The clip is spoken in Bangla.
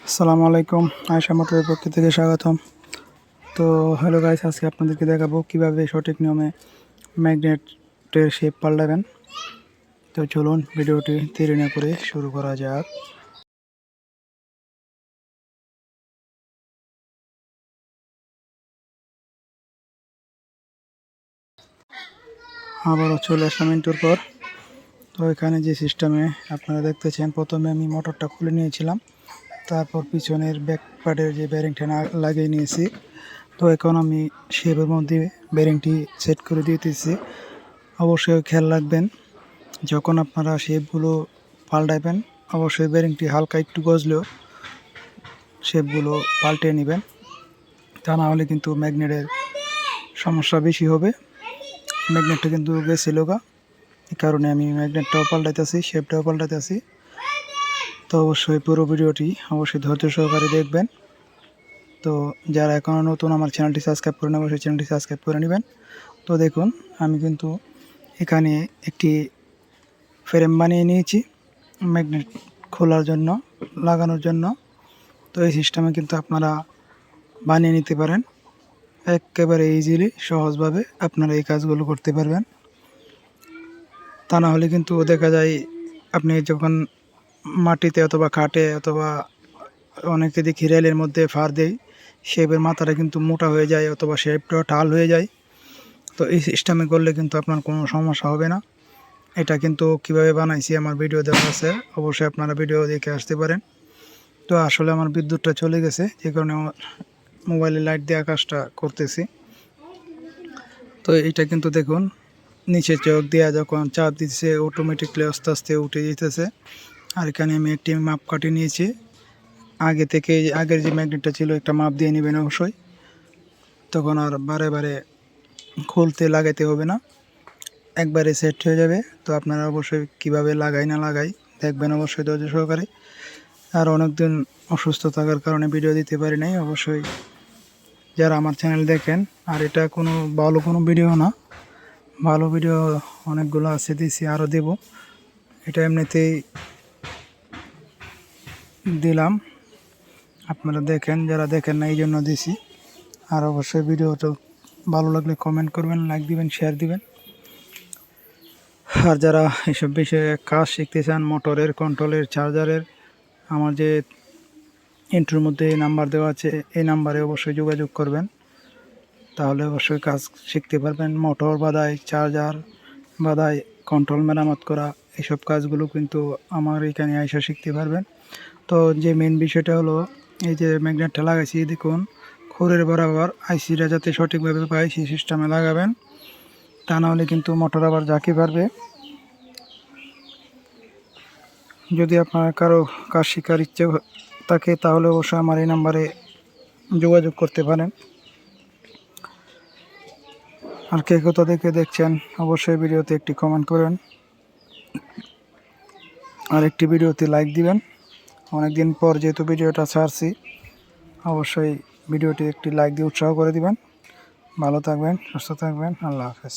আসসালামু আলাইকুম। আয়েশা মোটরের পক্ষ থেকে স্বাগতম। তো হ্যালো গাইস, আজকে আপনাদেরকে দেখাবো কিভাবে সঠিক নিয়মে ম্যাগনেটের শেপ পাল্টাবেন। তো চলুন ভিডিওটি দেরি না করে শুরু করা যাক। আবারও চলে আসলাম ইন্টুর পর। তো এখানে যে সিস্টেমে আপনারা দেখতেছেন, প্রথমে আমি মোটরটা খুলে নিয়েছিলাম, তারপর পিছনের ব্যাক পার্টের যে ব্যারিংটা লাগিয়ে নিয়েছি। তো এখন আমি শেপের মধ্যে ব্যারিংটি সেট করে দিতেছি। অবশ্যই খেয়াল রাখবেন, যখন আপনারা শেপগুলো পাল্টাবেন অবশ্যই ব্যারিংটি হালকা একটু গজলেও শেপগুলো পাল্টে নেবেন, তা না হলে কিন্তু ম্যাগনেটের সমস্যা বেশি হবে। ম্যাগনেটটা কিন্তু গেছিল গা, এই কারণে আমি ম্যাগনেটটাও পাল্টাইতেছি, শেপটাও পাল্টাইতেছি। তো অবশ্যই পুরো ভিডিওটি অবশ্যই ধৈর্য সহকারে দেখবেন। তো যারা এখনও নতুন আমার চ্যানেলটি সাবস্ক্রাইব করে নেবেন, অবশ্যই চ্যানেলটি সাবস্ক্রাইব করে নেবেন। তো দেখুন, আমি কিন্তু এখানে একটি ফ্রেম বানিয়ে নিয়েছি ম্যাগনেট খোলার জন্য, লাগানোর জন্য। তো এই সিস্টেমে কিন্তু আপনারা বানিয়ে নিতে পারেন একেবারে ইজিলি, সহজভাবে আপনারা এই কাজগুলো করতে পারবেন। তা না হলে কিন্তু দেখা যায় আপনি যখন মাটিতে অথবা খাটে অথবা অনেকে দেখি রেলের মধ্যে ফার দেয়, শেপের মাথাটা কিন্তু মোটা হয়ে যায় অথবা শেপটাও ঢাল হয়ে যায়। তো এই সিস্টেমে করলে কিন্তু আপনার কোনো সমস্যা হবে না। এটা কিন্তু কিভাবে বানাইছি আমার ভিডিও দেওয়া আছে, অবশ্যই আপনারা ভিডিও দেখে আসতে পারেন। তো আসলে আমার বিদ্যুৎটা চলে গেছে, যে কারণে আমার মোবাইলে লাইট দিয়ে কাজটা করতেছি। তো এটা কিন্তু দেখুন, নিচে চোখ দেওয়া যখন চাপ দিচ্ছে অটোমেটিকলি আস্তে আস্তে উঠে যেতেছে। আর এখানে আমি একটি মাপ কাটিয়ে নিয়েছি। আগে থেকে আগের যে ম্যাগনেটটা ছিল একটা মাপ দিয়ে নেবেন অবশ্যই, তখন আর বারে বারে খুলতে লাগাইতে হবে না, একবারে সেট হয়ে যাবে। তো আপনারা অবশ্যই কিভাবে লাগাই না লাগাই দেখবেন অবশ্যই ধৈর্য সহকারে। আর অনেকদিন অসুস্থ থাকার কারণে ভিডিও দিতে পারি নাই। অবশ্যই যারা আমার চ্যানেল দেখেন, আর এটা কোনো ভালো কোনো ভিডিও না, ভালো ভিডিও অনেকগুলো আছে, দিছি আরও দেব। এটা এমনিতেই দিলাম, আপনারা দেখেন, যারা দেখেন না এই জন্য দিছি। আর অবশ্যই ভিডিওটা ভালো লাগলে কমেন্ট করবেন, লাইক দিবেন, শেয়ার দিবেন। আর যারা এসব বিষয়ে কাজ শিখতে চান, মোটরের, কন্ট্রোলের, চার্জারের, আমার যে ইন্ট্রোর মধ্যে নাম্বার দেওয়া আছে এই নাম্বারে অবশ্যই যোগাযোগ করবেন, তাহলে অবশ্যই কাজ শিখতে পারবেন। মোটর বাদাই, চার্জার বাদাই, কন্ট্রোল মেরামত করা, এইসব কাজগুলো কিন্তু আমার এখানে এসে শিখতে পারবেন। তো যে মেন বিষয়টা হলো, এই যে ম্যাগনেটটা লাগাইছি দেখুন, খোরের বরাবর আইসিটা যাতে সঠিকভাবে পাই সেই সিস্টেমে লাগাবেন, তা না হলে কিন্তু মোটর আবার ঝাঁকি পারবে। যদি আপনার কারো কাজ শেখার ইচ্ছে থাকে তাহলে অবশ্যই আমার এই নাম্বারে যোগাযোগ করতে পারেন। আর কে কোথা থেকে দেখছেন অবশ্যই ভিডিওতে একটি কমেন্ট করেন, আর একটি ভিডিওতে লাইক দিবেন। অনেকদিন পর যেহেতু ভিডিওটা ছাড়ছি, অবশ্যই ভিডিওটি একটি লাইক দিয়ে উৎসাহ করে দিবেন। ভালো থাকবেন, সুস্থ থাকবেন, আল্লাহ হাফেজ।